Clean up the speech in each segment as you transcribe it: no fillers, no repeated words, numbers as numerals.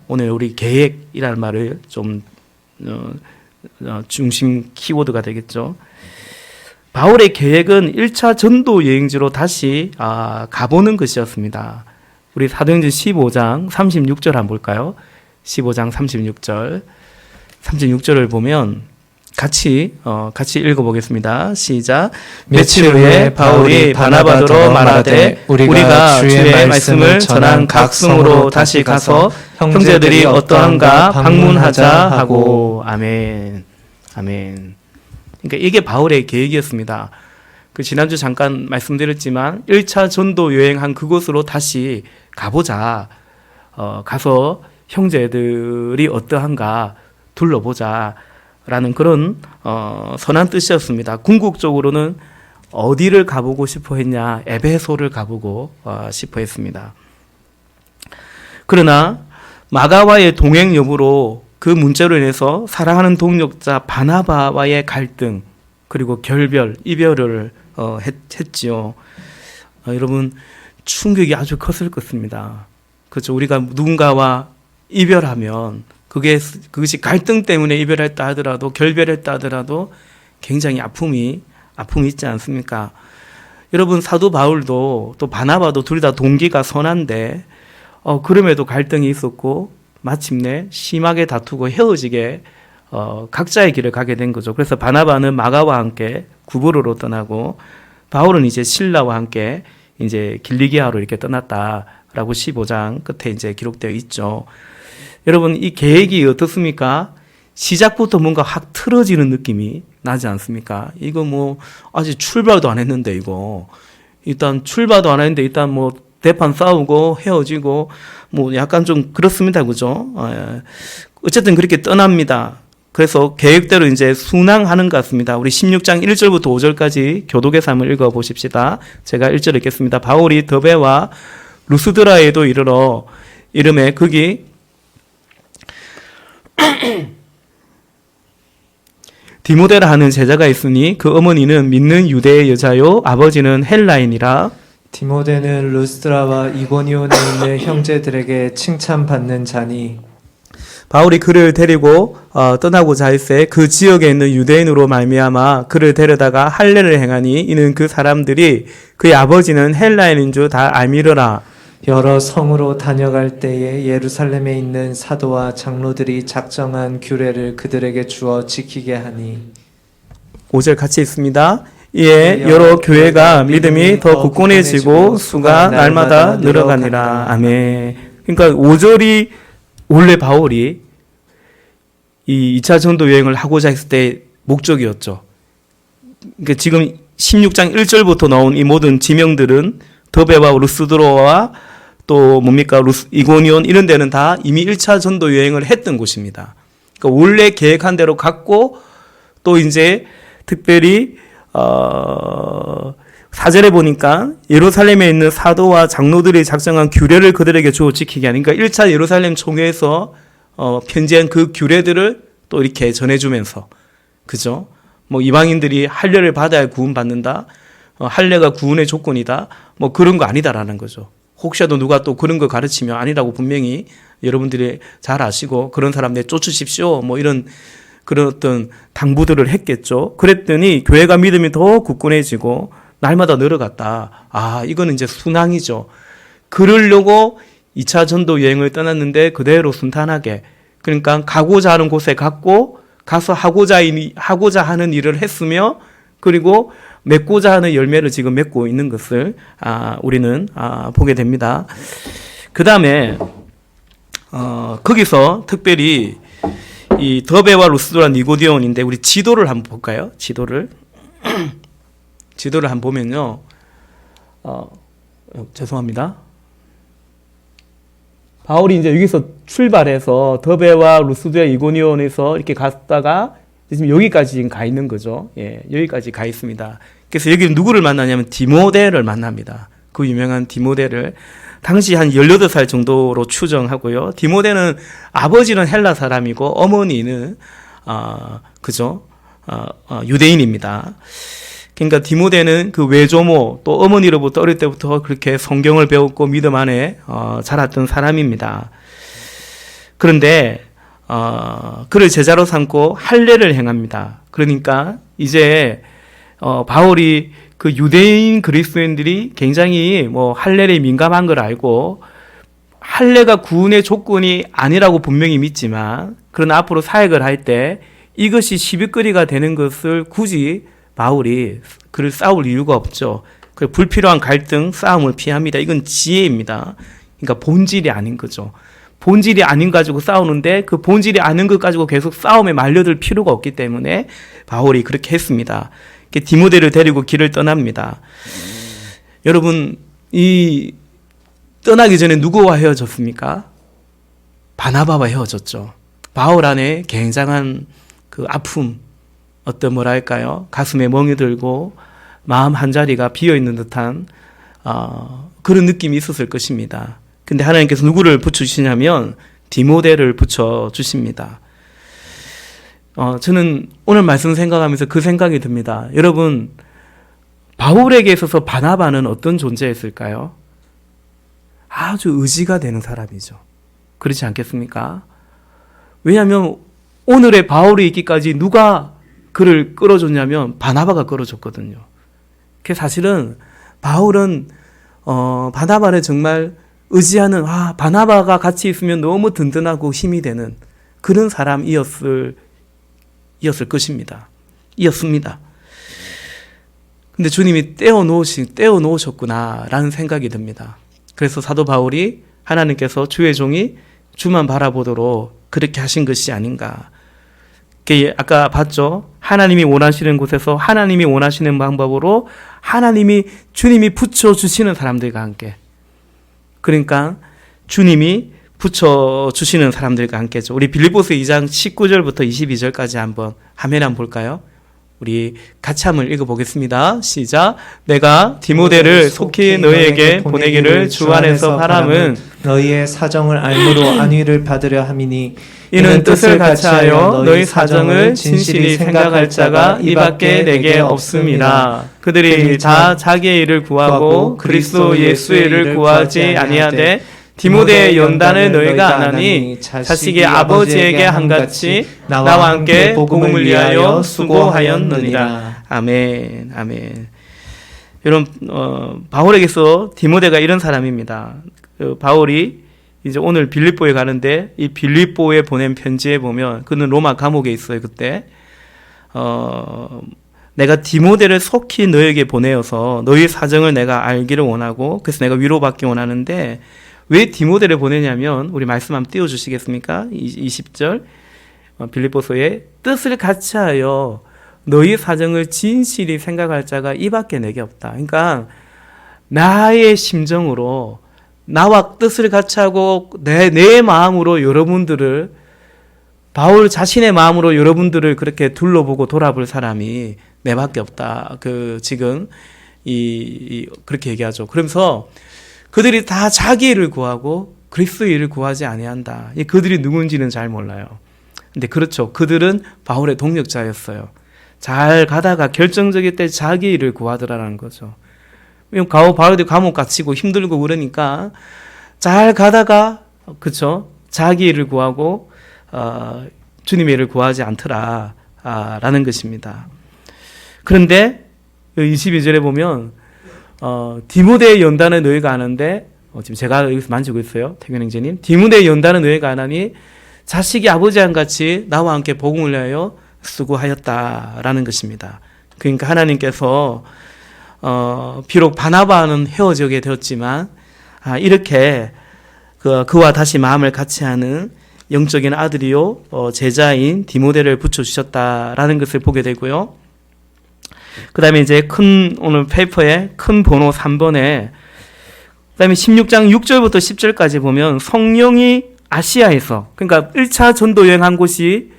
오늘 우리 계획이라는 말을 좀 중심 키워드가 되겠죠. 바울의 계획은 1차 전도 여행지로 다시 가보는 것이었습니다. 우리 사도행전 15장 36절 한번 볼까요? 15장 36절. 36절을 보면 같이 읽어보겠습니다. 시작. 며칠 후에 바울이 바나바더로 말하되 우리가 주의 말씀을 전한 각 성으로 다시 가서 형제들이 어떠한가 방문하자 하고. 아멘. 아멘. 그러니까 이게 바울의 계획이었습니다. 지난주 잠깐 말씀드렸지만 1차 전도 여행한 그곳으로 다시 가보자. 가서 형제들이 어떠한가 둘러보자 라는 그런 선한 뜻이었습니다. 궁극적으로는 어디를 가보고 싶어 했냐? 에베소를 가보고 싶어 했습니다. 그러나 마가와의 동행 여부로 그 문제로 인해서 사랑하는 동역자 바나바와의 갈등 그리고 결별, 이별을 했지요. 여러분 충격이 아주 컸을 것입니다. 그렇죠. 우리가 누군가와 이별하면 그것이 갈등 때문에 이별했다 하더라도 결별했다 하더라도 굉장히 아픔이 있지 않습니까? 여러분 사도 바울도 또 바나바도 둘 다 동기가 선한데 그럼에도 갈등이 있었고 마침내 심하게 다투고 헤어지게 각자의 길을 가게 된 거죠. 그래서 바나바는 마가와 함께 구브로로 떠나고 바울은 이제 실라와 함께 이제 길리기아로 이렇게 떠났다라고 15장 끝에 이제 기록되어 있죠. 여러분 이 계획이 어떻습니까? 시작부터 뭔가 확 틀어지는 느낌이 나지 않습니까? 이거 뭐 아직 출발도 안 했는데 이거 일단 출발도 안 했는데 일단 뭐 대판 싸우고 헤어지고 뭐 약간 좀 그렇습니다. 그죠? 어쨌든 그렇게 떠납니다. 그래서 계획대로 이제 순항하는 것 같습니다. 우리 16장 1절부터 5절까지 교독의 삶을 읽어 보십시다. 제가 1절 읽겠습니다. 바울이 더베와 루스드라에도 이름에 거기 디모데라 하는 제자가 있으니 그 어머니는 믿는 유대의 여자요 아버지는 헬라인이라. 디모데는 루스드라와 이고니온에 있는 형제들에게 칭찬받는 자니. 바울이 그를 데리고 떠나고자 할세 그 지역에 있는 유대인으로 말미암아 그를 데려다가 할례를 행하니 이는 그 사람들이 그의 아버지는 헬라인인 줄 다 알미르라. 여러 성으로 다녀갈 때에 예루살렘에 있는 사도와 장로들이 작정한 규례를 그들에게 주어 지키게 하니. 5절 같이 있습니다. 이에 여러 교회가 믿음이 더 굳건해지고 수가 날마다 늘어가니라. 아멘. 그러니까 5절이 원래 바울이 이 2차 전도 여행을 하고자 했을 때 목적이었죠. 그러니까 지금 16장 1절부터 나온 이 모든 지명들은 더베와 루스드로와 또 뭡니까 이고니온 이런 데는 다 이미 1차 전도 여행을 했던 곳입니다. 그러니까 원래 계획한 대로 갔고 또 이제 특별히 4절에 보니까 예루살렘에 있는 사도와 장로들이 작정한 규례를 그들에게 주어 지키게 하니까 1차 예루살렘 총회에서 편지한 그 규례들을 또 이렇게 전해주면서 그죠? 뭐 이방인들이 할례를 받아야 구원받는다. 할례가 구원의 조건이다. 뭐 그런 거 아니다라는 거죠. 혹시라도 누가 또 그런 거 가르치면 아니라고 분명히 여러분들이 잘 아시고 그런 사람들 쫓으십시오. 뭐 이런 그런 어떤 당부들을 했겠죠. 그랬더니 교회가 믿음이 더 굳건해지고 날마다 늘어갔다. 이거는 이제 순항이죠. 그러려고 2차 전도 여행을 떠났는데 그대로 순탄하게 그러니까 가고자 하는 곳에 갔고 가서 하고자 하는 일을 했으며 그리고 맺고자 하는 열매를 지금 맺고 있는 것을 우리는 보게 됩니다. 그 다음에 거기서 특별히 이 더베와 루스드라 니고디온인데 우리 지도를 한번 볼까요? 지도를 한번 보면요. 죄송합니다. 바울이 이제 여기서 출발해서 더베와 루스드라 이고니온에서 이렇게 갔다가 지금 여기까지 지금 가 있는 거죠. 예, 여기까지 가 있습니다. 그래서 여기 누구를 만나냐면 디모데를 만납니다. 그 유명한 디모데를 당시 한 18살 정도로 추정하고요. 디모데는 아버지는 헬라 사람이고 어머니는 유대인입니다. 그러니까 디모데는 그 외조모 또 어머니로부터 어릴 때부터 그렇게 성경을 배웠고 믿음 안에 자랐던 사람입니다. 그런데 그를 제자로 삼고 할례를 행합니다. 그러니까 이제 바울이 그 유대인 그리스도인들이 굉장히 뭐 할례에 민감한 걸 알고 할례가 구원의 조건이 아니라고 분명히 믿지만 그러나 앞으로 사역을 할 때 이것이 시비거리가 되는 것을 굳이 바울이 그를 싸울 이유가 없죠. 그 불필요한 갈등, 싸움을 피합니다. 이건 지혜입니다. 그러니까 본질이 아닌 거죠. 본질이 아닌 가지고 싸우는데 그 본질이 아닌 것 가지고 계속 싸움에 말려들 필요가 없기 때문에 바울이 그렇게 했습니다. 디모데를 데리고 길을 떠납니다. 여러분, 이 떠나기 전에 누구와 헤어졌습니까? 바나바와 헤어졌죠. 바울 안에 굉장한 그 아픔, 어떤 뭐랄까요? 가슴에 멍이 들고 마음 한 자리가 비어 있는 듯한 그런 느낌이 있었을 것입니다. 근데 하나님께서 누구를 붙여주시냐면 디모데를 붙여주십니다. 저는 오늘 말씀 생각하면서 그 생각이 듭니다. 여러분, 바울에게 있어서 바나바는 어떤 존재였을까요? 아주 의지가 되는 사람이죠. 그렇지 않겠습니까? 왜냐하면 오늘의 바울이 있기까지 누가 그를 끌어줬냐면 바나바가 끌어줬거든요. 그 사실은 바울은 바나바를 정말 의지하는 바나바가 같이 있으면 너무 든든하고 힘이 되는 그런 사람이었을 것입니다. 이었습니다. 근데 주님이 떼어놓으셨구나라는 생각이 듭니다. 그래서 사도 바울이 하나님께서 주의 종이 주만 바라보도록 그렇게 하신 것이 아닌가. 아까 봤죠? 하나님이 원하시는 곳에서 하나님이 원하시는 방법으로 주님이 붙여주시는 사람들과 함께. 그러니까 주님이 붙여주시는 사람들과 함께죠. 우리 빌립보서 2장 19절부터 22절까지 한번 화면 한번 볼까요? 우리 같이 한번 읽어보겠습니다. 시작. 내가 디모데를 속히 너희에게 보내기를 주 안에서 바람은 너희의 사정을 알므로 안위를 받으려 함이니 이는 뜻을 같이하여 너희 사정을 진실히 생각할 자가 이밖에 내게 없음이라. 그들이 다 자기의 일을 구하고 그리스도 예수의 일을 구하지 아니하되 디모데의 연단을 너희가 안 하니 자식이 아버지에게 한같이 나와 함께 복음을 위하여 수고하였느니라. 아멘, 아멘. 여러분, 바울에게서 디모데가 이런 사람입니다. 바울이 이제 오늘 빌립보에 가는데 이 빌립보에 보낸 편지에 보면 그는 로마 감옥에 있어요. 그때 내가 디모데를 속히 너에게 보내어서 너희 사정을 내가 알기를 원하고 그래서 내가 위로받기 원하는데 왜 디모데를 보내냐면 우리 말씀 한번 띄워주시겠습니까? 20절 빌립보서에 뜻을 같이하여 너희 사정을 진실히 생각할 자가 이밖에 내게 없다. 그러니까 나의 심정으로 나와 뜻을 같이하고 내 마음으로 여러분들을 바울 자신의 마음으로 여러분들을 그렇게 둘러보고 돌아볼 사람이 내밖에 없다. 지금 그렇게 얘기하죠. 그러면서 그들이 다 자기 일을 구하고 그리스도의 일을 구하지 아니한다. 그들이 누군지는 잘 몰라요. 근데 그렇죠. 그들은 바울의 동력자였어요. 잘 가다가 결정적일 때 자기 일을 구하더라라는 거죠. 바울이 감옥 갇히고 힘들고 그러니까 잘 가다가 그렇죠. 자기 일을 구하고 주님의 일을 구하지 않더라 라는 것입니다. 그런데 22절에 보면 디모데의 연단을 너희가 아는데 지금 제가 여기서 만지고 있어요. 태균행제님. 디모데의 연단을 너희가 아나니 자식이 아버지와 같이 나와 함께 복음을 위하여 수고하였다라는 것입니다. 그러니까 하나님께서 비록 바나바는 헤어지게 되었지만 이렇게 그와 다시 마음을 같이 하는 영적인 아들이요 제자인 디모데를 붙여주셨다라는 것을 보게 되고요. 그 다음에 이제 오늘 페이퍼에 큰 번호 3번에 그 다음에 16장 6절부터 10절까지 보면 성령이 아시아에서 그러니까 1차 전도 여행한 곳이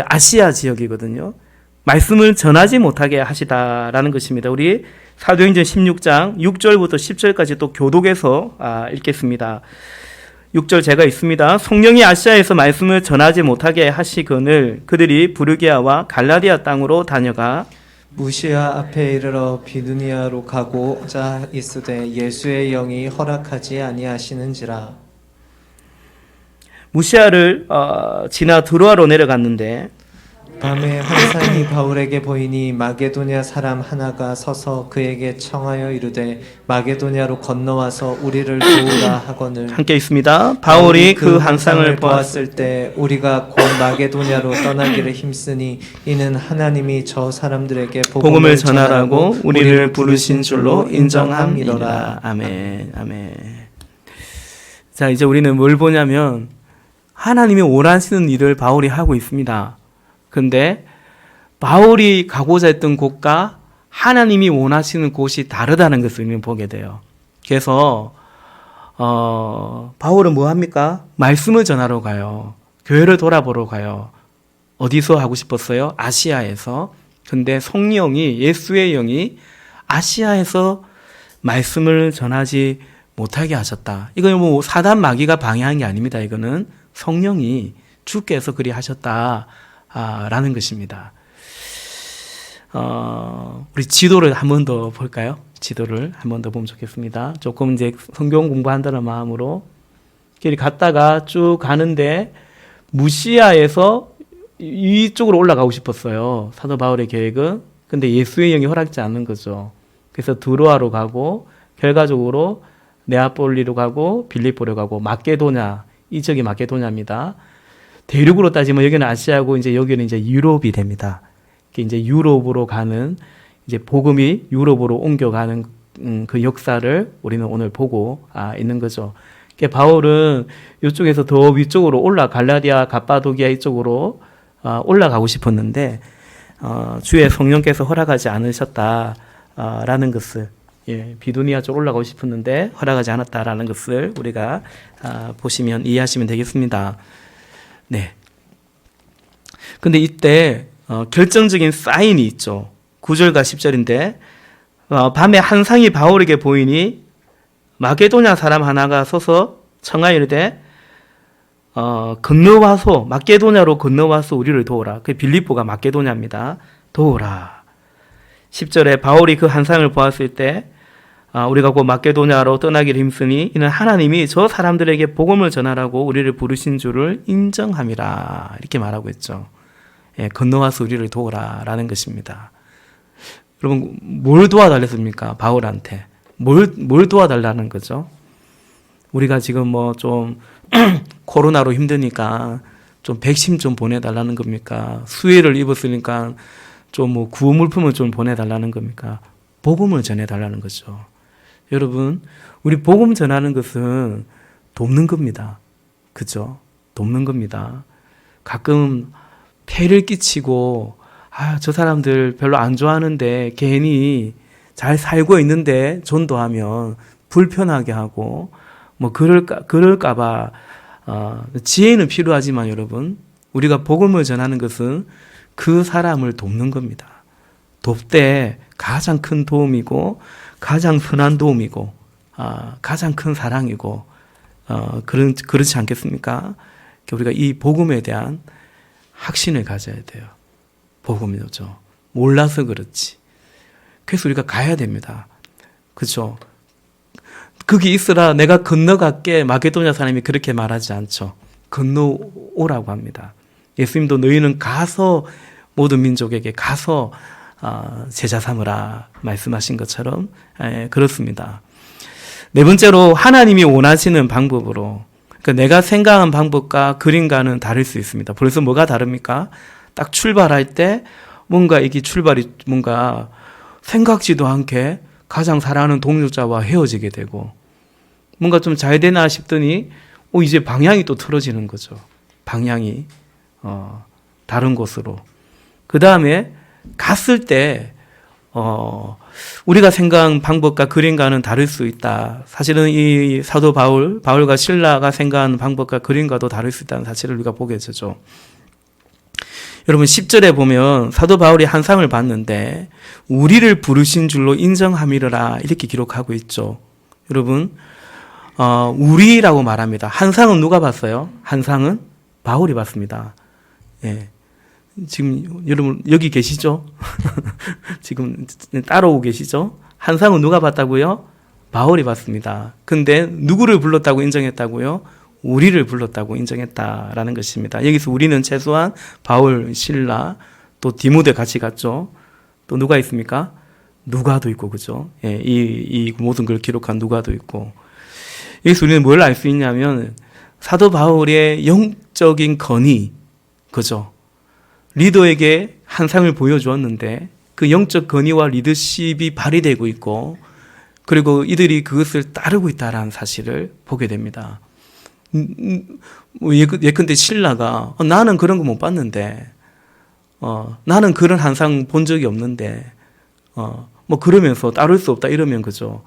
아시아 지역이거든요. 말씀을 전하지 못하게 하시다라는 것입니다. 우리 사도행전 16장 6절부터 10절까지 또 교독에서 읽겠습니다. 6절 제가 읽습니다. 성령이 아시아에서 말씀을 전하지 못하게 하시거늘 그들이 부르기아와 갈라디아 땅으로 다녀가 무시아 앞에 이르러 비두니아로 가고자 있으되 예수의 영이 허락하지 아니하시는지라. 무시아를 지나 드로아로 내려갔는데 밤에 환상이 바울에게 보이니 마게도냐 사람 하나가 서서 그에게 청하여 이르되 마게도냐로 건너와서 우리를 도우라 하거늘 함께 있습니다. 바울이 그 환상을 보았을 때 우리가 곧 마게도냐로 떠나기를 힘쓰니 이는 하나님이 저 사람들에게 복음을 전하라고 우리를 부르신 줄로 인정함이로라. 아멘. 아멘. 자, 이제 우리는 뭘 보냐면 하나님이 원하시는 일을 바울이 하고 있습니다. 근데 바울이 가고자 했던 곳과 하나님이 원하시는 곳이 다르다는 것을 우리는 보게 돼요. 그래서 바울은 뭐 합니까? 말씀을 전하러 가요. 교회를 돌아보러 가요. 어디서 하고 싶었어요? 아시아에서. 근데 성령이, 예수의 영이 아시아에서 말씀을 전하지 못하게 하셨다. 이건 뭐 사단 마귀가 방해한 게 아닙니다. 이거는 성령이 주께서 그리 하셨다. 라는 것입니다. 우리 지도를 한 번 더 볼까요? 지도를 한 번 더 보면 좋겠습니다. 조금 이제 성경 공부한다는 마음으로 길 갔다가 쭉 가는데 무시아에서 이쪽으로 올라가고 싶었어요. 사도 바울의 계획은. 근데 예수의 영이 허락지 않는 거죠. 그래서 드로아로 가고 결과적으로 네아폴리로 가고 빌립보로 가고 마게도냐, 이쪽이 마게도냐입니다. 대륙으로 따지면 여기는 아시아고 이제 여기는 이제 유럽이 됩니다. 이제 유럽으로 가는 이제 복음이 유럽으로 옮겨가는 그 역사를 우리는 오늘 보고 있는 거죠. 바울은 이쪽에서 더 위쪽으로 갈라디아, 갑바도기아 이쪽으로 올라가고 싶었는데 주의 성령께서 허락하지 않으셨다라는 것을 비두니아 쪽 올라가고 싶었는데 허락하지 않았다라는 것을 우리가 보시면 이해하시면 되겠습니다. 네. 근데 이때 결정적인 사인이 있죠. 9절과 10절인데 밤에 환상이 바울에게 보이니 마게도냐 사람 하나가 서서 청하여 이르되 건너와서 마게도냐로 건너와서 우리를 도우라. 그 빌립보가 마게도냐입니다. 도우라. 10절에 바울이 그 환상을 보았을 때 우리가 곧 마게도냐로 떠나기를 힘쓰니 이는 하나님이 저 사람들에게 복음을 전하라고 우리를 부르신 줄을 인정함이라. 이렇게 말하고 있죠. 건너와서 우리를 도우라라는 것입니다. 여러분 뭘 도와달랬습니까? 바울한테 뭘 도와달라는 거죠? 우리가 지금 뭐 좀 코로나로 힘드니까 좀 백신 좀 보내달라는 겁니까? 수혜를 입었으니까 좀 뭐 구호물품을 좀 보내달라는 겁니까? 복음을 전해달라는 거죠. 여러분, 우리 복음 전하는 것은 돕는 겁니다. 그죠? 돕는 겁니다. 가끔 폐를 끼치고, 저 사람들 별로 안 좋아하는데 괜히 잘 살고 있는데 전도하면 불편하게 하고, 뭐 그럴까봐, 지혜는 필요하지만 여러분, 우리가 복음을 전하는 것은 그 사람을 돕는 겁니다. 돕되 가장 큰 도움이고, 가장 선한 도움이고, 가장 큰 사랑이고, 그렇지 않겠습니까? 우리가 이 복음에 대한 확신을 가져야 돼요. 복음이죠. 몰라서 그렇지. 그래서 우리가 가야 됩니다. 그렇죠? 거기 있으라 내가 건너갈게. 마게도냐 사람이 그렇게 말하지 않죠. 건너오라고 합니다. 예수님도 너희는 가서 모든 민족에게 가서 제자 삼으라 말씀하신 것처럼 그렇습니다. 네 번째로 하나님이 원하시는 방법으로, 그러니까 내가 생각한 방법과 그림과는 다를 수 있습니다. 벌써 뭐가 다릅니까? 딱 출발할 때 뭔가 이게 출발이 뭔가 생각지도 않게 가장 사랑하는 동료자와 헤어지게 되고 뭔가 좀 잘 되나 싶더니 이제 방향이 또 틀어지는 거죠. 방향이 다른 곳으로. 그 다음에 갔을 때 우리가 생각한 방법과 그림과는 다를 수 있다. 사실은 이 사도 바울과 실라가 생각하는 방법과 그림과도 다를 수 있다는 사실을 우리가 보게 되죠. 여러분 10절에 보면 사도 바울이 환상을 봤는데 우리를 부르신 줄로 인정함이라 이렇게 기록하고 있죠. 여러분 우리라고 말합니다. 환상은 누가 봤어요? 환상은 바울이 봤습니다. 예. 지금 여러분 여기 계시죠? 지금 따라오고 계시죠? 환상은 누가 봤다고요? 바울이 봤습니다. 근데 누구를 불렀다고 인정했다고요? 우리를 불렀다고 인정했다라는 것입니다. 여기서 우리는 최소한 바울, 실라, 또 디모데 같이 갔죠. 또 누가 있습니까? 누가도 있고, 그죠? 예, 이 모든 걸 기록한 누가도 있고. 여기서 우리는 뭘 알 수 있냐면, 사도 바울의 영적인 건의, 그죠? 리더에게 한 상을 보여주었는데, 그 영적 건의와 리더십이 발휘되고 있고, 그리고 이들이 그것을 따르고 있다라는 사실을 보게 됩니다. 예컨대 신라가 나는 그런 거 못 봤는데, 나는 그런 한 상 본 적이 없는데, 뭐 그러면서 따를 수 없다 이러면 그죠.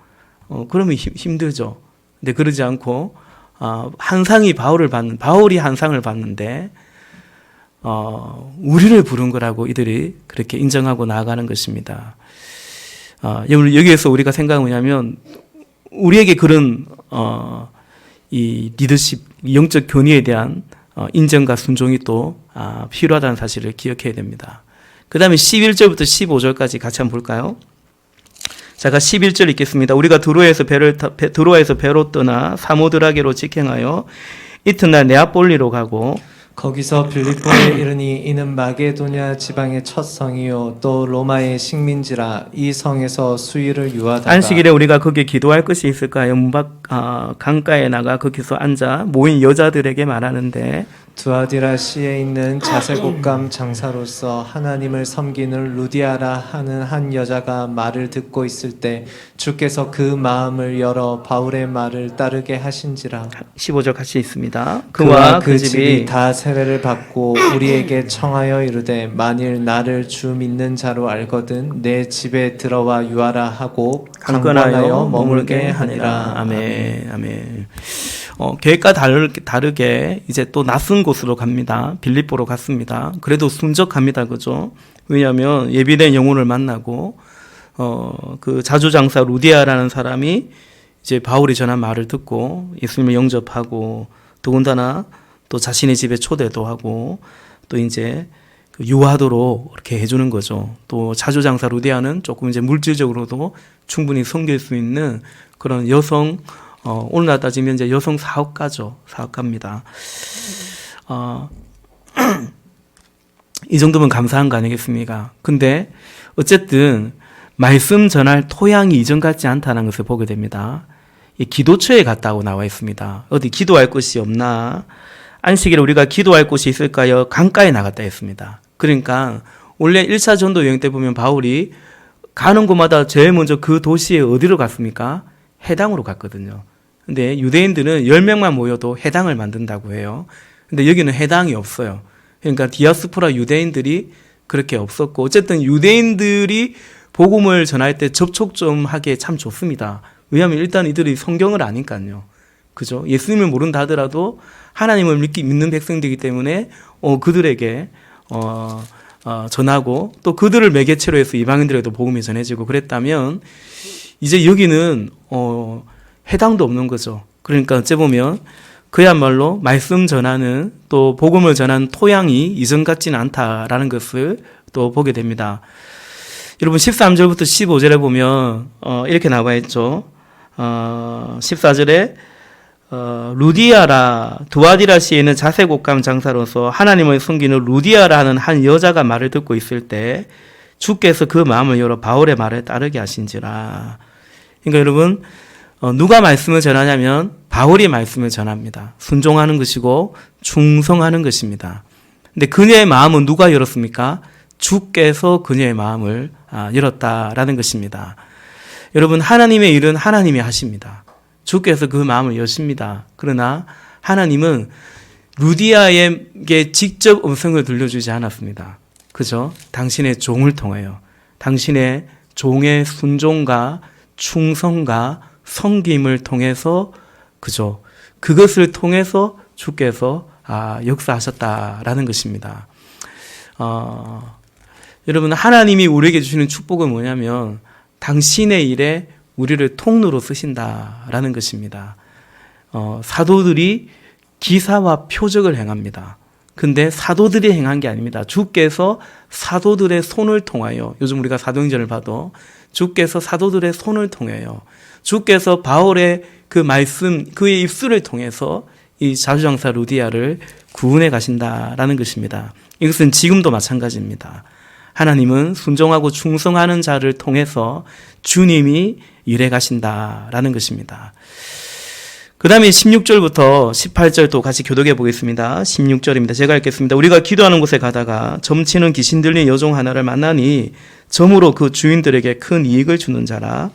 그러면 힘들죠. 근데 그러지 않고 한 상이 바울이 한 상을 받는데 우리를 부른 거라고 이들이 그렇게 인정하고 나아가는 것입니다. 여기에서 우리가 생각은 뭐냐면 우리에게 그런 이 리더십, 영적 견의에 대한 인정과 순종이 또 필요하다는 사실을 기억해야 됩니다. 그 다음에 11절부터 15절까지 같이 한번 볼까요? 제가 11절 읽겠습니다. 우리가 드로아에서 배로 떠나 사모드라게로 직행하여 이튿날 네아폴리로 가고 거기서 빌립보에 이르니 이는 마게도냐 지방의 첫 성이요 또 로마의 식민지라. 이 성에서 수일을 유하다가 안식일에 우리가 거기에 기도할 것이 있을까요? 문밖 강가에 나가 거기서 앉아 모인 여자들에게 말하는데 두아디라 시에 있는 자색옷감 장사로서 하나님을 섬기는 루디아라 하는 한 여자가 말을 듣고 있을 때 주께서 그 마음을 열어 바울의 말을 따르게 하신지라. 15절 같이 있습니다. 그와 그 집이 다 세례를 받고 우리에게 청하여 이르되 만일 나를 주 믿는 자로 알거든 내 집에 들어와 유하라 하고 강권하여 머물게 하니라. 아멘. 아멘. 계획과 다르게 이제 또 낯선 곳으로 갑니다. 빌립보로 갔습니다. 그래도 순적합니다. 그죠? 왜냐하면 예비된 영혼을 만나고 그 자주장사 루디아라는 사람이 이제 바울이 전한 말을 듣고 예수님을 영접하고 더군다나 또 자신의 집에 초대도 하고 또 이제 유하도록 이렇게 해주는 거죠. 또 자주장사 루디아는 조금 이제 물질적으로도 충분히 섬길 수 있는 그런 여성 오늘날 따지면 이제 여성 사업가죠. 사업가입니다. 이 정도면 감사한 거 아니겠습니까? 근데 어쨌든 말씀 전할 토양이 이전 같지 않다는 것을 보게 됩니다. 이 기도처에 갔다고 나와 있습니다. 어디 기도할 곳이 없나? 안식일에 우리가 기도할 곳이 있을까요? 강가에 나갔다 했습니다. 그러니까 원래 1차 전도 여행 때 보면 바울이 가는 곳마다 제일 먼저 그 도시에 어디로 갔습니까? 해당으로 갔거든요. 근데 유대인들은 10명만 모여도 해당을 만든다고 해요. 근데 여기는 해당이 없어요. 그러니까 디아스포라 유대인들이 그렇게 없었고 어쨌든 유대인들이 복음을 전할 때 접촉 좀 하기에 참 좋습니다. 왜냐하면 일단 이들이 성경을 아니까요. 그죠? 예수님을 모른다 하더라도 하나님을 믿는 백성들이기 때문에 그들에게 전하고 또 그들을 매개체로 해서 이방인들에게도 복음이 전해지고 그랬다면 이제 여기는 해당도 없는 거죠. 그러니까 어째 보면 그야말로 말씀 전하는 또 복음을 전하는 토양이 이전 같지는 않다라는 것을 또 보게 됩니다. 여러분 13절부터 15절에 보면 이렇게 나와 있죠. 14절에 루디아라 두아디라 시에 있는 자색옷감 장사로서 하나님을 섬기는 루디아라는 한 여자가 말을 듣고 있을 때 주께서 그 마음을 열어 바울의 말을 따르게 하신지라. 그러니까 여러분 누가 말씀을 전하냐면 바울이 말씀을 전합니다. 순종하는 것이고 충성하는 것입니다. 근데 그녀의 마음은 누가 열었습니까? 주께서 그녀의 마음을 열었다라는 것입니다. 여러분 하나님의 일은 하나님이 하십니다. 주께서 그 마음을 여십니다. 그러나 하나님은 루디아에게 직접 음성을 들려주지 않았습니다. 그죠? 당신의 종을 통하여 당신의 종의 순종과 충성과 섬김을 통해서 그죠? 그것을 통해서 주께서 역사하셨다라는 것입니다. 여러분 하나님이 우리에게 주시는 축복은 뭐냐면 당신의 일에 우리를 통로로 쓰신다라는 것입니다. 사도들이 기사와 표적을 행합니다. 근데 사도들이 행한 게 아닙니다. 주께서 사도들의 손을 통하여 요즘 우리가 사도행전을 봐도 주께서 사도들의 손을 통하여 주께서 바울의 그 말씀 그의 입술을 통해서 이 자주장사 루디아를 구원해 가신다라는 것입니다. 이것은 지금도 마찬가지입니다. 하나님은 순종하고 충성하는 자를 통해서 주님이 일해 가신다라는 것입니다. 그 다음에 16절부터 18절 또 같이 교독해 보겠습니다. 16절입니다. 제가 읽겠습니다. 우리가 기도하는 곳에 가다가 점치는 귀신 들린 여종 하나를 만나니 점으로 그 주인들에게 큰 이익을 주는 자라.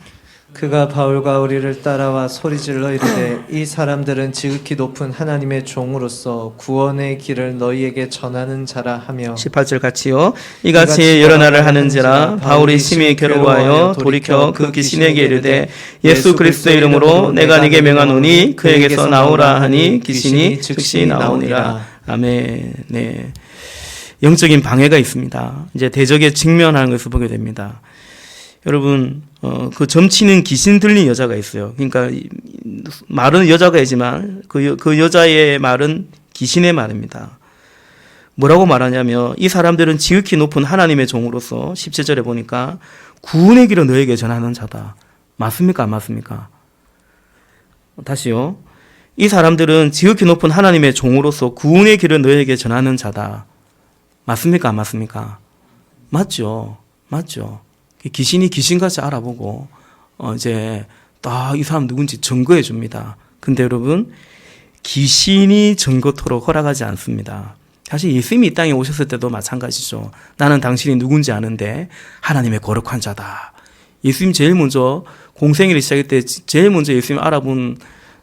그가 바울과 우리를 따라와 소리질러 이르되 이 사람들은 지극히 높은 하나님의 종으로서 구원의 길을 너희에게 전하는 자라 하며 18절 같이요. 이같이 여러 날을 하는지라 바울이 심히 괴로워하여 돌이켜 그 귀신에게 이르되 예수 그리스도의 이름으로 내가 네게 명하노니 그에게서 나오라 하니 귀신이 즉시 나오니라. 아멘. 네. 영적인 방해가 있습니다. 이제 대적에 직면하는 것을 보게 됩니다. 여러분, 그 점치는 귀신 들린 여자가 있어요. 그러니까 말은 여자가이지만 그 여자의 말은 귀신의 말입니다. 뭐라고 말하냐면 이 사람들은 지극히 높은 하나님의 종으로서 17절에 보니까 구원의 길을 너에게 전하는 자다. 맞습니까? 안 맞습니까? 다시요. 이 사람들은 지극히 높은 하나님의 종으로서 구원의 길을 너에게 전하는 자다. 맞습니까? 안 맞습니까? 맞죠. 맞죠. 귀신이 귀신같이 알아보고 이제 딱 이 사람 누군지 증거해 줍니다. 근데 여러분 귀신이 증거토록 허락하지 않습니다. 사실 예수님이 이 땅에 오셨을 때도 마찬가지죠. 나는 당신이 누군지 아는데 하나님의 거룩한 자다. 예수님 제일 먼저 공생애를 시작할 때 제일 먼저 예수님 알아본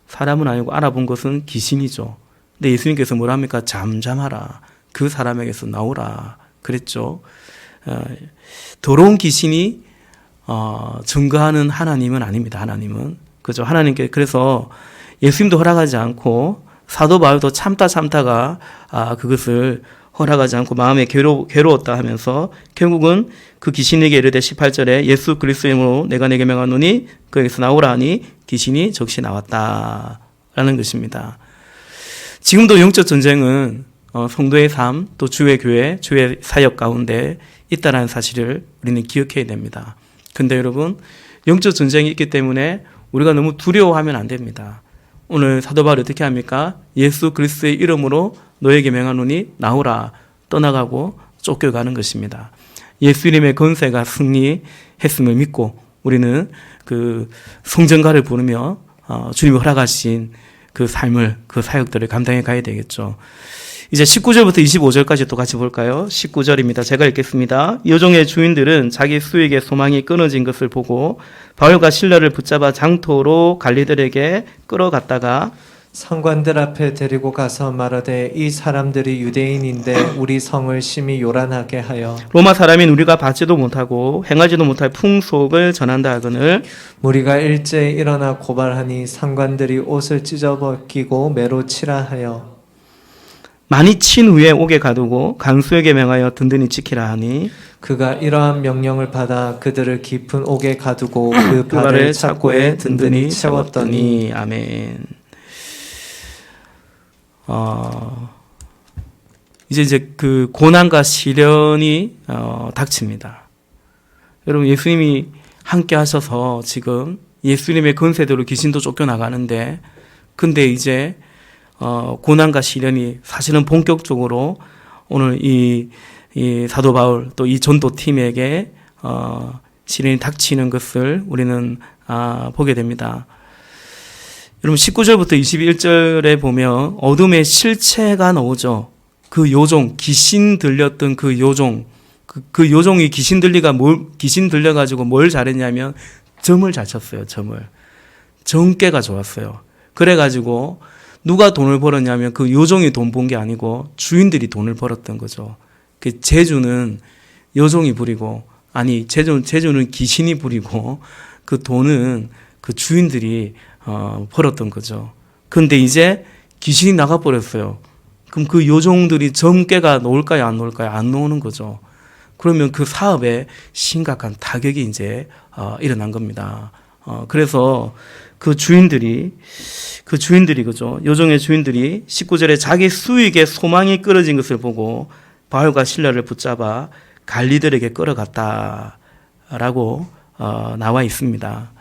사람은 아니고 알아본 것은 귀신이죠. 근데 예수님께서 뭐라 합니까? 잠잠하라. 그 사람에게서 나오라. 그랬죠. 더러운 귀신이 증거하는 하나님은 아닙니다. 하나님은 그죠? 하나님께 그래서 예수님도 허락하지 않고 사도 바울도 참다가 그것을 허락하지 않고 마음에 괴로웠다 하면서 결국은 그 귀신에게 이르되 18절에 예수 그리스도의 이름으로 내가 네게 명하노니 그에게서 나오라 하니 귀신이 즉시 나왔다라는 것입니다. 지금도 영적 전쟁은 성도의 삶, 또 주의 교회, 주의 사역 가운데 있다는 사실을 우리는 기억해야 됩니다. 근데 여러분, 영적 전쟁이 있기 때문에 우리가 너무 두려워하면 안 됩니다. 오늘 사도 바울이 어떻게 합니까? 예수 그리스도의 이름으로 너에게 명하노니 나오라. 떠나가고 쫓겨가는 것입니다. 예수 이름의 권세가 승리했음을 믿고 우리는 그 성전가를 부르며 주님이 허락하신 그 삶을, 그 사역들을 감당해 가야 되겠죠. 이제 19절부터 25절까지 또 같이 볼까요? 19절입니다. 제가 읽겠습니다. 여종의 주인들은 자기 수익의 소망이 끊어진 것을 보고 바울과 실라를 붙잡아 장토로 관리들에게 끌어갔다가 상관들 앞에 데리고 가서 말하되 이 사람들이 유대인인데 우리 성을 심히 요란하게 하여 로마 사람인 우리가 받지도 못하고 행하지도 못할 풍속을 전한다 하거늘 무리가 일제히 일어나 고발하니 상관들이 옷을 찢어벗기고 매로 치라 하여 많이 친 후에 옥에 가두고 간수에게 명하여 든든히 지키라 하니 그가 이러한 명령을 받아 그들을 깊은 옥에 가두고 그 발을 착고에 든든히 채웠더니 아멘. 이제 그 고난과 시련이 닥칩니다. 여러분 예수님이 함께 하셔서 지금 예수님의 권세대로 귀신도 쫓겨나가는데 근데 이제 고난과 시련이 사실은 본격적으로 오늘 이 사도 바울 또 이 전도팀에게 시련이 닥치는 것을 우리는 보게 됩니다. 여러분 19절부터 21절에 보면 어둠의 실체가 나오죠. 그 요종, 귀신 들렸던 그 요종, 그 요종이 귀신 들려가지고 뭘 잘했냐면 점을 잘 쳤어요. 정깨가 좋았어요. 그래가지고 누가 돈을 벌었냐면 그 요종이 돈 번 게 아니고 주인들이 돈을 벌었던 거죠. 그 재주는 요종이 부리고 재주는 귀신이 부리고 그 돈은 그 주인들이 벌었던 거죠. 근데 이제 귀신이 나가버렸어요. 그럼 그 요종들이 점괘가 놓을까요? 안 놓을까요? 안 놓는 거죠. 그러면 그 사업에 심각한 타격이 이제 일어난 겁니다. 그래서 그 주인들이 그죠. 요종의 주인들이 19절에 자기 수익의 소망이 끊어진 것을 보고 바울과 실라를 붙잡아 관리들에게 끌어갔다라고 나와 있습니다.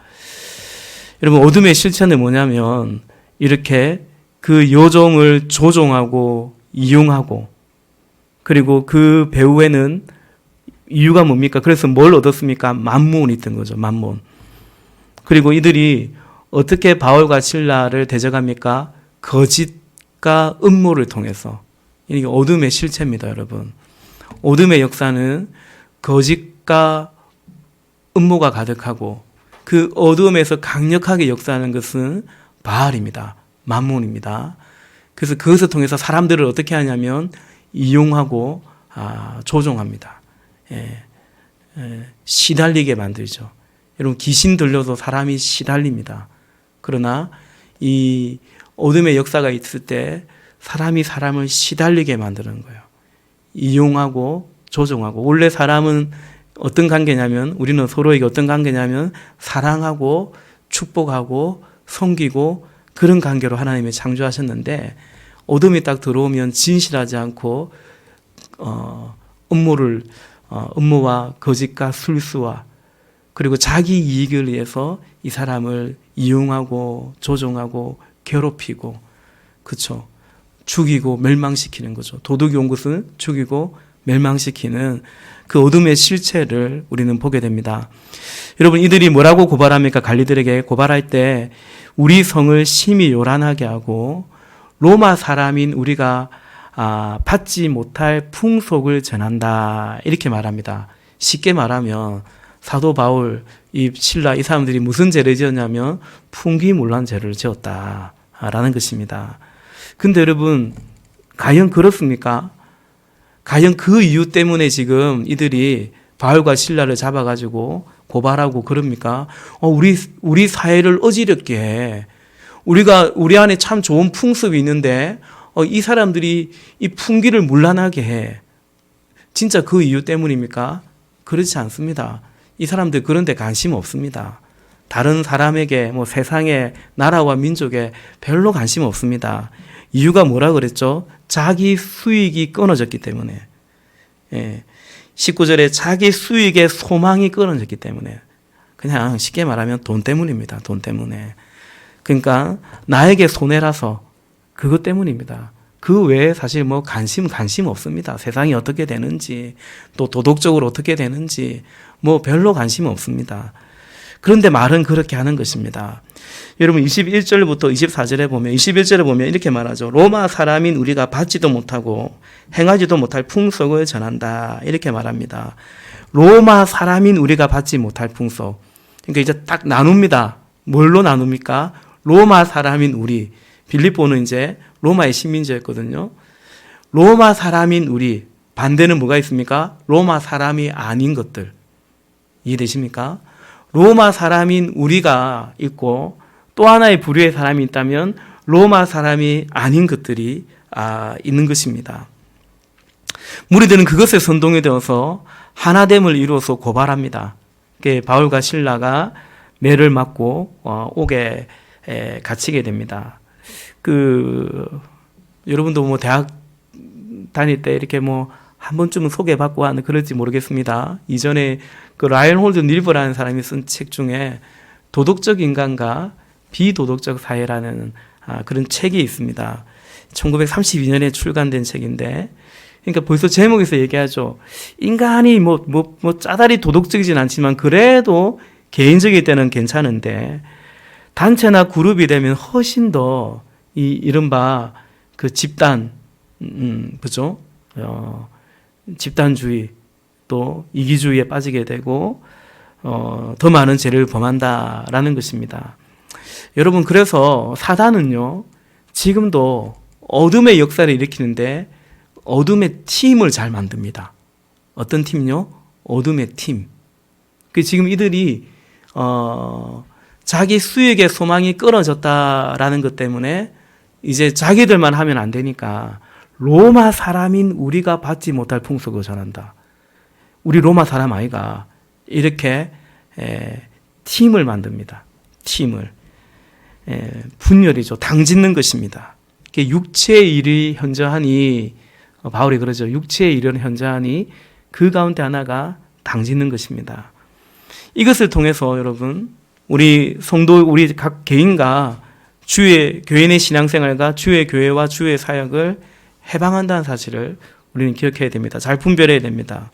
여러분 어둠의 실체는 뭐냐면 이렇게 그 요종을 조종하고 이용하고, 그리고 그 배후에는 이유가 뭡니까? 그래서 뭘 얻었습니까? 만몬이 있던 거죠. 만몬. 그리고 이들이 어떻게 바울과 실라를 대적합니까? 거짓과 음모를 통해서. 이게 어둠의 실체입니다, 여러분. 어둠의 역사는 거짓과 음모가 가득하고, 그 어둠에서 강력하게 역사하는 것은 바알입니다. 만몬입니다. 그래서 그것을 통해서 사람들을 어떻게 하냐면 이용하고 조종합니다. 시달리게 만들죠. 여러분, 귀신 들려도 사람이 시달립니다. 그러나 이 어둠의 역사가 있을 때 사람이 사람을 시달리게 만드는 거예요. 이용하고 조종하고. 원래 사람은 어떤 관계냐면, 우리는 서로에게 어떤 관계냐면 사랑하고 축복하고 섬기고 그런 관계로 하나님이 창조하셨는데, 어둠이 딱 들어오면 진실하지 않고 음모와 거짓과 술수와 그리고 자기 이익을 위해서 이 사람을 이용하고 조종하고 괴롭히고, 그렇죠? 죽이고 멸망시키는 거죠. 도둑이 온 것은 죽이고 멸망시키는 그 어둠의 실체를 우리는 보게 됩니다. 여러분, 이들이 뭐라고 고발합니까? 관리들에게 고발할 때 우리 성을 심히 요란하게 하고 로마 사람인 우리가 받지 못할 풍속을 전한다, 이렇게 말합니다. 쉽게 말하면 사도 바울, 이 신라, 이 사람들이 무슨 죄를 지었냐면 풍기문란 죄를 지었다라는 것입니다. 근데 여러분, 과연 그렇습니까? 과연 그 이유 때문에 지금 이들이 바울과 신라를 잡아가지고 고발하고 그럽니까? 우리 사회를 어지럽게 해. 우리 안에 참 좋은 풍습이 있는데 이 사람들이 이 풍기를 문란하게 해. 진짜 그 이유 때문입니까? 그렇지 않습니다. 이 사람들 그런 데 관심 없습니다. 다른 사람에게, 세상에, 나라와 민족에 별로 관심 없습니다. 이유가 뭐라 그랬죠? 자기 수익이 끊어졌기 때문에. 19절에 자기 수익의 소망이 끊어졌기 때문에. 그냥 쉽게 말하면 돈 때문입니다. 돈 때문에. 그러니까 나에게 손해라서 그것 때문입니다. 그 외에 사실 관심 없습니다. 세상이 어떻게 되는지, 또 도덕적으로 어떻게 되는지, 별로 관심 없습니다. 그런데 말은 그렇게 하는 것입니다. 여러분, 21절부터 24절에 보면, 21절에 보면 이렇게 말하죠. 로마 사람인 우리가 받지도 못하고 행하지도 못할 풍속을 전한다, 이렇게 말합니다. 로마 사람인 우리가 받지 못할 풍속. 그러니까 이제 딱 나눕니다. 뭘로 나눕니까? 로마 사람인 우리. 빌립보는 이제 로마의 식민지였거든요. 로마 사람인 우리. 반대는 뭐가 있습니까? 로마 사람이 아닌 것들. 이해되십니까? 로마 사람인 우리가 있고, 또 하나의 부류의 사람이 있다면 로마 사람이 아닌 것들이 있는 것입니다. 무리들은 그것에 선동이 되어서 하나됨을 이루어서 고발합니다. 바울과 실라가 매를 맞고 옥에 갇히게 됩니다. 여러분도 대학 다닐 때 이렇게 한 번쯤은 소개받고 하는 그럴지 모르겠습니다. 이전에 라이언 홀드 닐버라는 사람이 쓴 책 중에 도덕적 인간과 비도덕적 사회라는 그런 책이 있습니다. 1932년에 출간된 책인데, 그러니까 벌써 제목에서 얘기하죠. 인간이 짜다리 도덕적이진 않지만 그래도 개인적일 때는 괜찮은데 단체나 그룹이 되면 훨씬 더 이른바 그 집단, 그죠? 집단주의 또 이기주의에 빠지게 되고 더 많은 죄를 범한다라는 것입니다. 여러분, 그래서 사단은요, 지금도 어둠의 역사를 일으키는데 어둠의 팀을 잘 만듭니다. 어떤 팀요? 어둠의 팀. 지금 이들이 자기 수익의 소망이 끊어졌다라는 것 때문에 이제 자기들만 하면 안 되니까 로마 사람인 우리가 받지 못할 풍속을 전한다. 우리 로마 사람 아이가 이렇게 팀을 만듭니다. 팀을. 분열이죠. 당짓는 것입니다. 육체의 일이 현저하니, 바울이 그러죠. 육체의 일은 현저하니 그 가운데 하나가 당짓는 것입니다. 이것을 통해서 여러분, 우리 성도, 우리 각 개인과 주의 교인의 신앙생활과 주의 교회와 주의 사역을 해방한다는 사실을 우리는 기억해야 됩니다. 잘 분별해야 됩니다.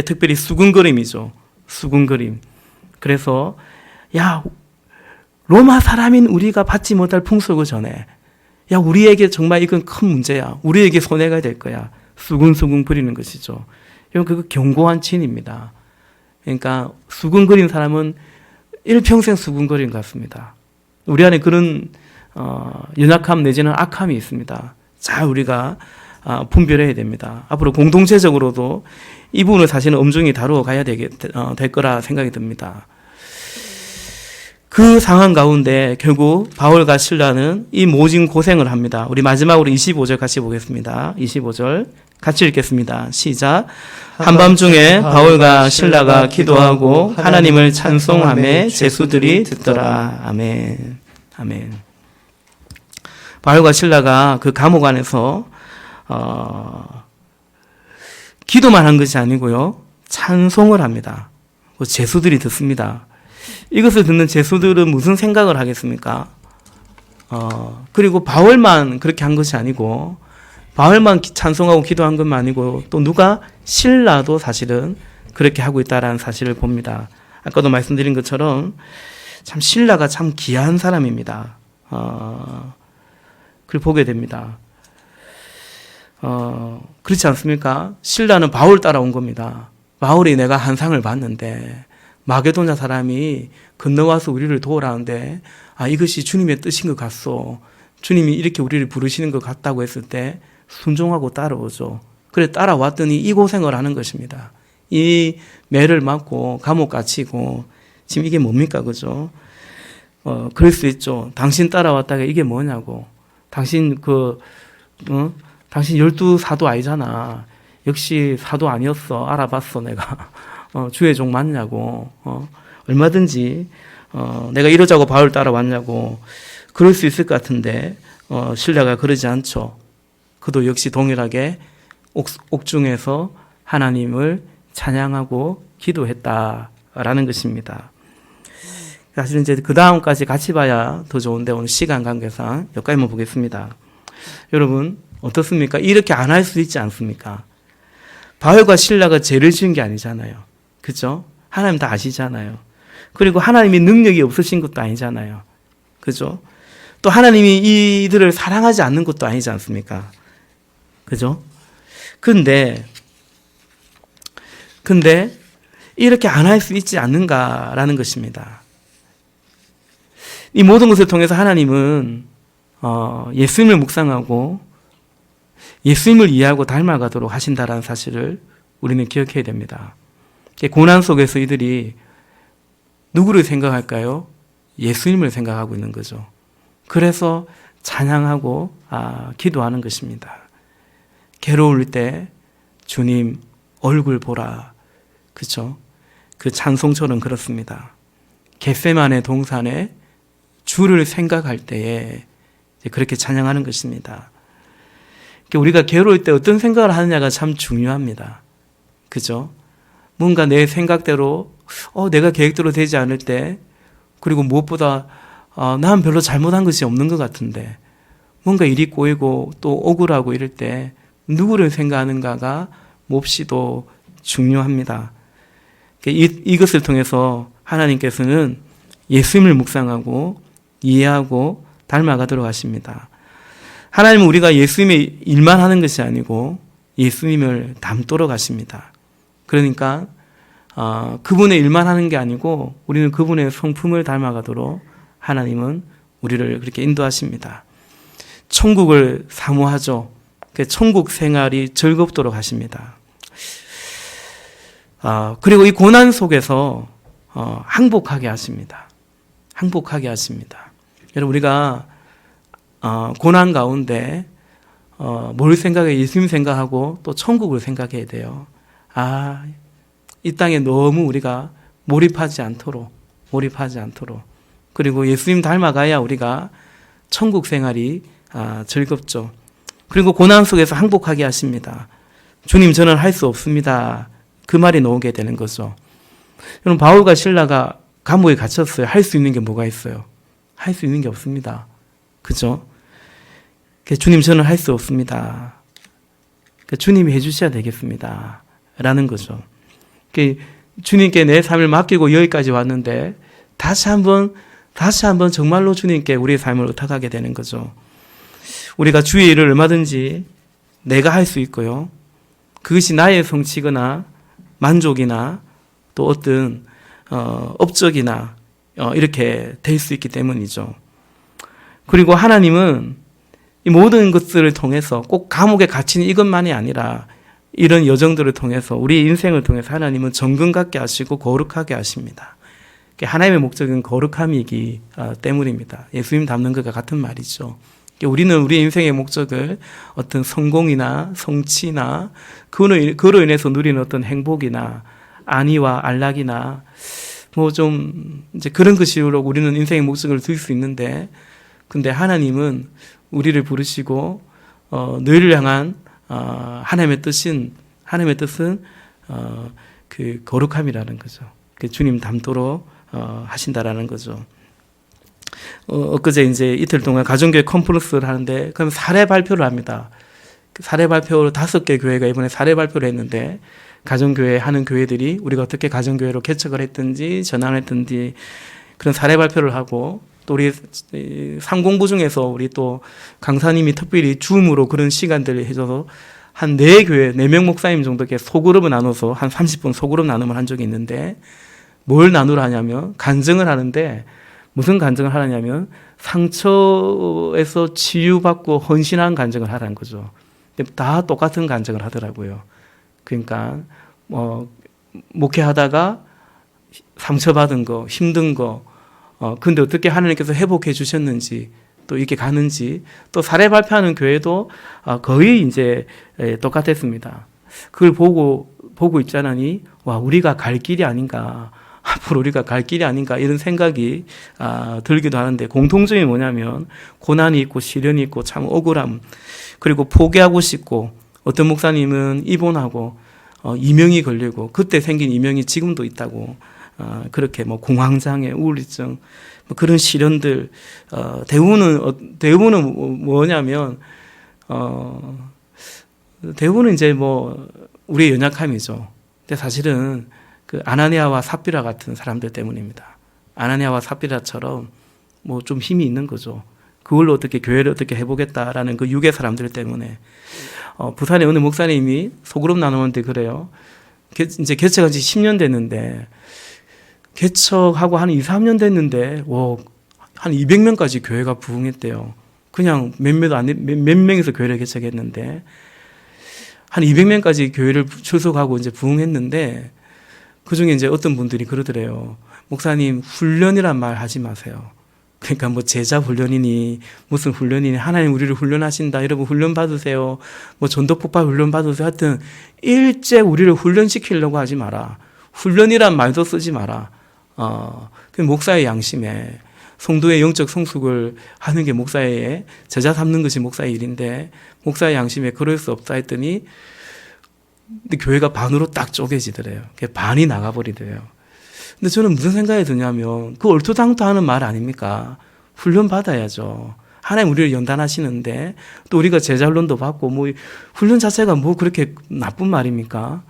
특별히 수군거림이죠. 수군거림. 그래서 야, 로마 사람인 우리가 받지 못할 풍속을 전해. 야, 우리에게 정말 이건 큰 문제야. 우리에게 손해가 될 거야. 수군수군 부리는 것이죠. 이건 그거 견고한 진입니다. 그러니까 수군거린 사람은 일평생 수군거린 것 같습니다. 우리 안에 그런 연약함 내지는 악함이 있습니다. 잘 우리가 분별해야 됩니다. 앞으로 공동체적으로도 이 부분을 사실은 엄중히 다루어 가야 될 거라 생각이 듭니다. 그 상황 가운데 결국 바울과 실라는 이 모진 고생을 합니다. 우리 마지막으로 25절 같이 보겠습니다. 25절 같이 읽겠습니다. 시작. 한밤중에 바울과 실라가 기도하고 하나님을 찬송하며 제수들이 듣더라. 아멘. 아멘. 바울과 실라가 그 감옥 안에서 기도만 한 것이 아니고요, 찬송을 합니다. 제수들이 듣습니다. 이것을 듣는 제수들은 무슨 생각을 하겠습니까? 그리고 바울만 그렇게 한 것이 아니고, 바울만 찬송하고 기도한 것만 아니고, 또 누가? 실라도 사실은 그렇게 하고 있다는 사실을 봅니다. 아까도 말씀드린 것처럼 참 실라가 참 귀한 사람입니다. 그걸 보게 됩니다. 그렇지 않습니까? 실라는 바울 따라온 겁니다. 바울이 내가 한 상을 받는데 마게도냐 사람이 건너와서 우리를 도우라는데 이것이 주님의 뜻인 것 같소. 주님이 이렇게 우리를 부르시는 것 같다고 했을 때 순종하고 따라오죠. 그래 따라왔더니 이 고생을 하는 것입니다. 이 매를 맞고 감옥 갇히고 지금 이게 뭡니까, 그죠? 그럴 수 있죠. 당신 따라왔다가 이게 뭐냐고. 당신 당신 12사도 아니잖아. 역시 사도 아니었어. 알아봤어, 내가. 주의 종 맞냐고. 얼마든지, 내가 이러자고 바울 따라왔냐고. 그럴 수 있을 것 같은데, 신라가 그러지 않죠. 그도 역시 동일하게 옥중에서 하나님을 찬양하고 기도했다라는 것입니다. 사실은 이제 그 다음까지 같이 봐야 더 좋은데 오늘 시간 관계상 여기까지만 보겠습니다. 여러분 어떻습니까? 이렇게 안 할 수 있지 않습니까? 바울과 실라가 죄를 지은 게 아니잖아요. 그죠? 하나님 다 아시잖아요. 그리고 하나님이 능력이 없으신 것도 아니잖아요. 그죠? 또 하나님이 이들을 사랑하지 않는 것도 아니지 않습니까? 그죠? 근데 이렇게 안 할 수 있지 않는가라는 것입니다. 이 모든 것을 통해서 하나님은 예수님을 묵상하고 예수님을 이해하고 닮아가도록 하신다라는 사실을 우리는 기억해야 됩니다. 고난 속에서 이들이 누구를 생각할까요? 예수님을 생각하고 있는 거죠. 그래서 찬양하고 기도하는 것입니다. 괴로울 때 주님 얼굴 보라. 그렇죠? 그 찬송처럼 그렇습니다. 겟세마네 동산에 주를 생각할 때에 그렇게 찬양하는 것입니다. 우리가 괴로울 때 어떤 생각을 하느냐가 참 중요합니다. 그죠? 뭔가 내 생각대로, 내가 계획대로 되지 않을 때, 그리고 무엇보다, 난 별로 잘못한 것이 없는 것 같은데, 뭔가 일이 꼬이고 또 억울하고 이럴 때, 누구를 생각하는가가 몹시도 중요합니다. 이것을 통해서 하나님께서는 예수님을 묵상하고 이해하고 닮아가도록 하십니다. 하나님은 우리가 예수님의 일만 하는 것이 아니고 예수님을 닮도록 하십니다. 그러니까 그분의 일만 하는 게 아니고 우리는 그분의 성품을 닮아가도록 하나님은 우리를 그렇게 인도하십니다. 천국을 사모하죠. 천국 생활이 즐겁도록 하십니다. 그리고 이 고난 속에서 항복하게 하십니다. 항복하게 하십니다. 여러분 우리가 고난 가운데 뭘 생각해? 예수님 생각하고 또 천국을 생각해야 돼요. 이 땅에 너무 우리가 몰입하지 않도록 그리고 예수님 닮아가야 우리가 천국 생활이 즐겁죠. 그리고 고난 속에서 항복하게 하십니다. 주님 저는 할 수 없습니다. 그 말이 나오게 되는 거죠. 여러분 바울과 실라가 감옥에 갇혔어요. 할 수 있는 게 뭐가 있어요? 할 수 있는 게 없습니다. 그죠? 주님 저는 할 수 없습니다. 주님이 해주셔야 되겠습니다. 라는 거죠. 주님께 내 삶을 맡기고 여기까지 왔는데 다시 한번 정말로 주님께 우리의 삶을 의탁하게 되는 거죠. 우리가 주의 일을 얼마든지 내가 할 수 있고요. 그것이 나의 성취거나 만족이나 또 어떤 업적이나 이렇게 될 수 있기 때문이죠. 그리고 하나님은 이 모든 것들을 통해서 꼭 감옥에 갇힌 이것만이 아니라 이런 여정들을 통해서 우리의 인생을 통해서 하나님은 정금 갖게 하시고 거룩하게 하십니다. 하나님의 목적은 거룩함이기 때문입니다. 예수님 닮는 것과 같은 말이죠. 우리는 우리의 인생의 목적을 어떤 성공이나 성취나 그로 인해서 누리는 어떤 행복이나 안위와 안락이나 뭐 좀 이제 그런 것으로 우리는 인생의 목적을 두일 수 있는데, 근데 하나님은 우리를 부르시고 너희를 향한 하나님의 뜻은 그 거룩함이라는 거죠. 주님 닮도록 하신다라는 거죠. 엊그제 이제 이틀 동안 가정교회 컨퍼런스를 하는데, 그럼 사례 발표를 합니다. 사례 발표로 5개 교회가 이번에 사례 발표를 했는데, 가정교회 하는 교회들이 우리가 어떻게 가정교회로 개척을 했든지 전환을 했든지 그런 사례 발표를 하고, 또 우리 상공부 중에서 우리 또 강사님이 특별히 줌으로 그런 시간들을 해줘서 한 4교회, 4명 목사님 정도 이렇게 소그룹을 나눠서 한 30분 소그룹 나눔을 한 적이 있는데, 뭘 나누라 하냐면 간증을 하는데, 무슨 간증을 하냐면 상처에서 치유받고 헌신한 간증을 하라는 거죠. 다 똑같은 간증을 하더라고요. 그러니까 목회하다가 상처받은 거, 힘든 거, 근데 어떻게 하나님께서 회복해 주셨는지, 또 이렇게 가는지, 또 사례 발표하는 교회도 거의 이제 똑같았습니다. 그걸 보고 있자니, 와, 우리가 갈 길이 아닌가, 앞으로 우리가 갈 길이 아닌가, 이런 생각이 들기도 하는데, 공통점이 뭐냐면 고난이 있고 시련이 있고 참 억울함, 그리고 포기하고 싶고, 어떤 목사님은 입원하고 이명이 걸리고, 그때 생긴 이명이 지금도 있다고, 그렇게 뭐 공황장애, 우울증, 뭐 그런 시련들, 대부분은 뭐냐면 대부분은 이제 뭐 우리의 연약함이죠. 근데 사실은 그 아나니아와 삽비라 같은 사람들 때문입니다. 아나니아와 삽비라처럼 뭐 좀 힘이 있는 거죠. 그걸로 어떻게 교회를 어떻게 해보겠다라는 그 유괴 사람들 때문에. 부산에 어느 목사님이 소그룹 나누는데 그래요. 이제 개척한 지 10년 됐는데, 개척하고 한 2, 3년 됐는데, 한 200명까지 교회가 부흥했대요. 그냥 몇 명에서 교회를 개척했는데, 한 200명까지 교회를 출석하고 이제 부흥했는데, 그 중에 이제 어떤 분들이 그러더래요. 목사님, 훈련이란 말 하지 마세요. 그러니까 뭐 제자 훈련이니 무슨 훈련이니, 하나님 우리를 훈련하신다, 여러분 훈련 받으세요, 뭐 전도폭발 훈련 받으세요, 하여튼 일제 우리를 훈련시키려고 하지 마라. 훈련이란 말도 쓰지 마라. 그 목사의 양심에, 성도의 영적 성숙을 하는 게 목사의, 제자 삼는 것이 목사의 일인데 목사의 양심에 그럴 수 없다 했더니, 근데 교회가 반으로 딱 쪼개지더래요. 반이 나가버리더래요. 근데 저는 무슨 생각이 드냐면, 그 얼토당토하는 말 아닙니까? 훈련 받아야죠. 하나님 우리를 연단하시는데, 또 우리가 제자훈련도 받고, 뭐 훈련 자체가 뭐 그렇게 나쁜 말입니까?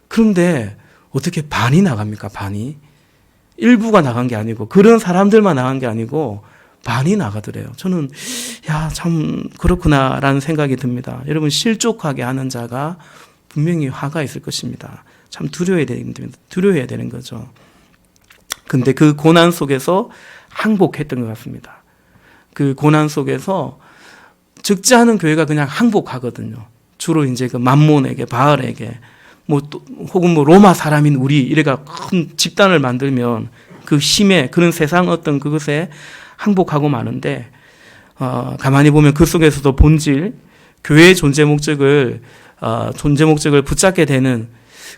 그런데 어떻게 반이 나갑니까? 반이 일부가 나간 게 아니고, 그런 사람들만 나간 게 아니고 반이 나가더래요. 저는 참 그렇구나라는 생각이 듭니다. 여러분, 실족하게 하는 자가 분명히 화가 있을 것입니다. 참 두려워해야 되는 거죠. 근데 그 고난 속에서 항복했던 것 같습니다. 그 고난 속에서 적지 않은 교회가 그냥 항복하거든요. 주로 이제 그 만몬에게, 바알에게, 혹은 로마 사람인 우리, 이래가 큰 집단을 만들면 그 힘에, 그런 세상 어떤 그것에 항복하고 마는데, 가만히 보면 그 속에서도 본질, 교회의 존재 목적을 붙잡게 되는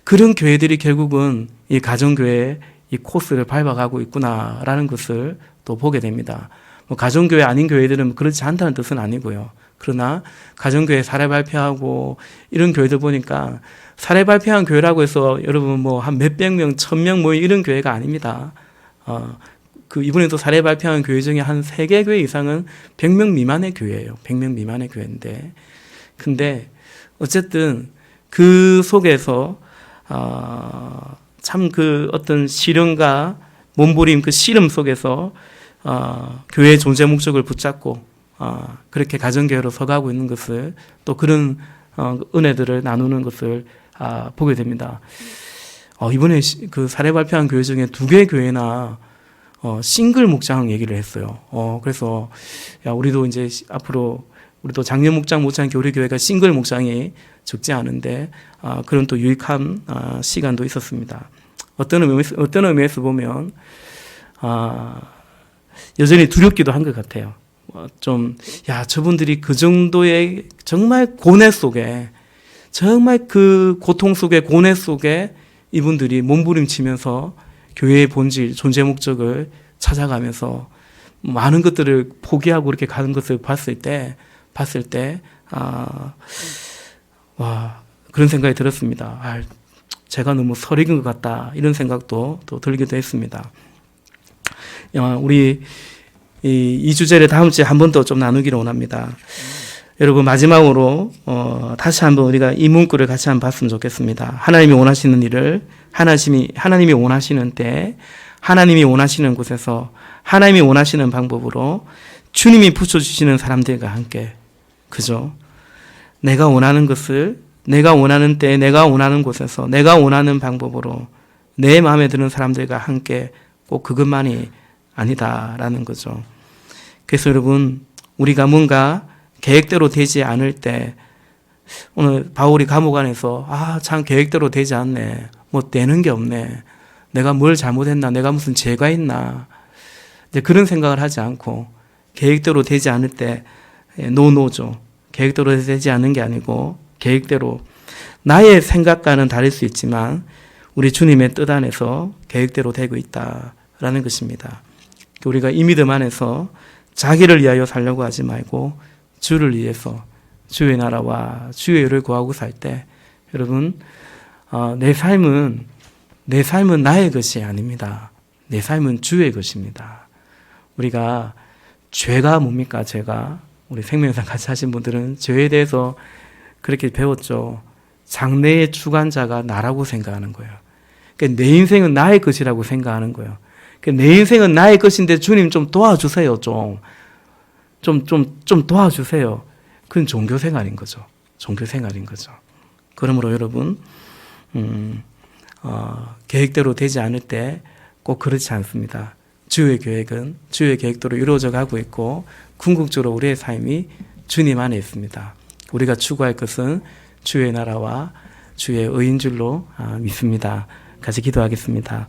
그런 교회들이 결국은 이 가정교회의 이 코스를 밟아가고 있구나라는 것을 또 보게 됩니다. 가정교회 아닌 교회들은 그렇지 않다는 뜻은 아니고요. 그러나 가정교회 사례 발표하고 이런 교회들 보니까, 사례 발표한 교회라고 해서 여러분 한 몇백 명, 1000명 이런 교회가 아닙니다. 그 이번에도 사례 발표한 교회 중에 한 3개 교회 이상은 100명 미만의 교회예요. 100명 미만의 교회인데. 근데 어쨌든 그 속에서 참 그 어떤 시련과 몸부림 그 씨름 속에서 교회의 존재 목적을 붙잡고 그렇게 가정교회로 서가고 있는 것을 또 그런 은혜들을 나누는 것을 보게 됩니다. 이번에 그 사례 발표한 교회 중에 2개 교회나 싱글 목장 얘기를 했어요. 그래서 야, 우리도 이제 앞으로 우리도 장년 목장 못지않게 우리 교회가 싱글 목장이 적지 않은데 그런 또 유익한 시간도 있었습니다. 어떤 의미에서 보면 여전히 두렵기도 한 것 같아요. 저분들이 그 정도의 정말 고뇌 속에, 정말 그 고통 속에, 고뇌 속에 이분들이 몸부림치면서 교회의 본질, 존재 목적을 찾아가면서 많은 것들을 포기하고 그렇게 가는 것을 봤을 때, 그런 생각이 들었습니다. 제가 너무 설익은 것 같다. 이런 생각도 또 들기도 했습니다. 우리 이 주제를 다음 주에 한 번 더 좀 나누기를 원합니다. 여러분 마지막으로 다시 한번 우리가 이 문구를 같이 한번 봤으면 좋겠습니다. 하나님이 원하시는 일을 하나님이 원하시는 때, 하나님이 원하시는 곳에서, 하나님이 원하시는 방법으로 주님이 붙여주시는 사람들과 함께, 그죠? 내가 원하는 것을 내가 원하는 때, 내가 원하는 곳에서, 내가 원하는 방법으로 내 마음에 드는 사람들과 함께 꼭 그것만이 아니다라는 거죠. 그래서 여러분, 우리가 뭔가 계획대로 되지 않을 때, 오늘 바울이 감옥 안에서 참 계획대로 되지 않네, 뭐 되는 게 없네, 내가 뭘 잘못했나, 내가 무슨 죄가 있나, 이제 그런 생각을 하지 않고 계획대로 되지 않을 때 노노죠. 계획대로 되지 않는 게 아니고 계획대로, 나의 생각과는 다를 수 있지만 우리 주님의 뜻 안에서 계획대로 되고 있다라는 것입니다. 우리가 이 믿음 안에서 자기를 위하여 살려고 하지 말고 주를 위해서, 주의 나라와 주의 의를 구하고 살 때, 여러분, 내 삶은 나의 것이 아닙니다. 내 삶은 주의 것입니다. 우리가 죄가 뭡니까? 우리 생명상 같이 하신 분들은 죄에 대해서 그렇게 배웠죠. 장래의 주관자가 나라고 생각하는 거예요. 그러니까 내 인생은 나의 것이라고 생각하는 거예요. 그러니까 내 인생은 나의 것인데 주님 좀 도와주세요. 좀 도와주세요. 그건 종교생활인 거죠. 종교생활인 거죠. 그러므로 여러분, 계획대로 되지 않을 때 꼭 그렇지 않습니다. 주의 계획은 주의 계획대로 이루어져 가고 있고, 궁극적으로 우리의 삶이 주님 안에 있습니다. 우리가 추구할 것은 주의 나라와 주의 의인 줄로 믿습니다. 같이 기도하겠습니다.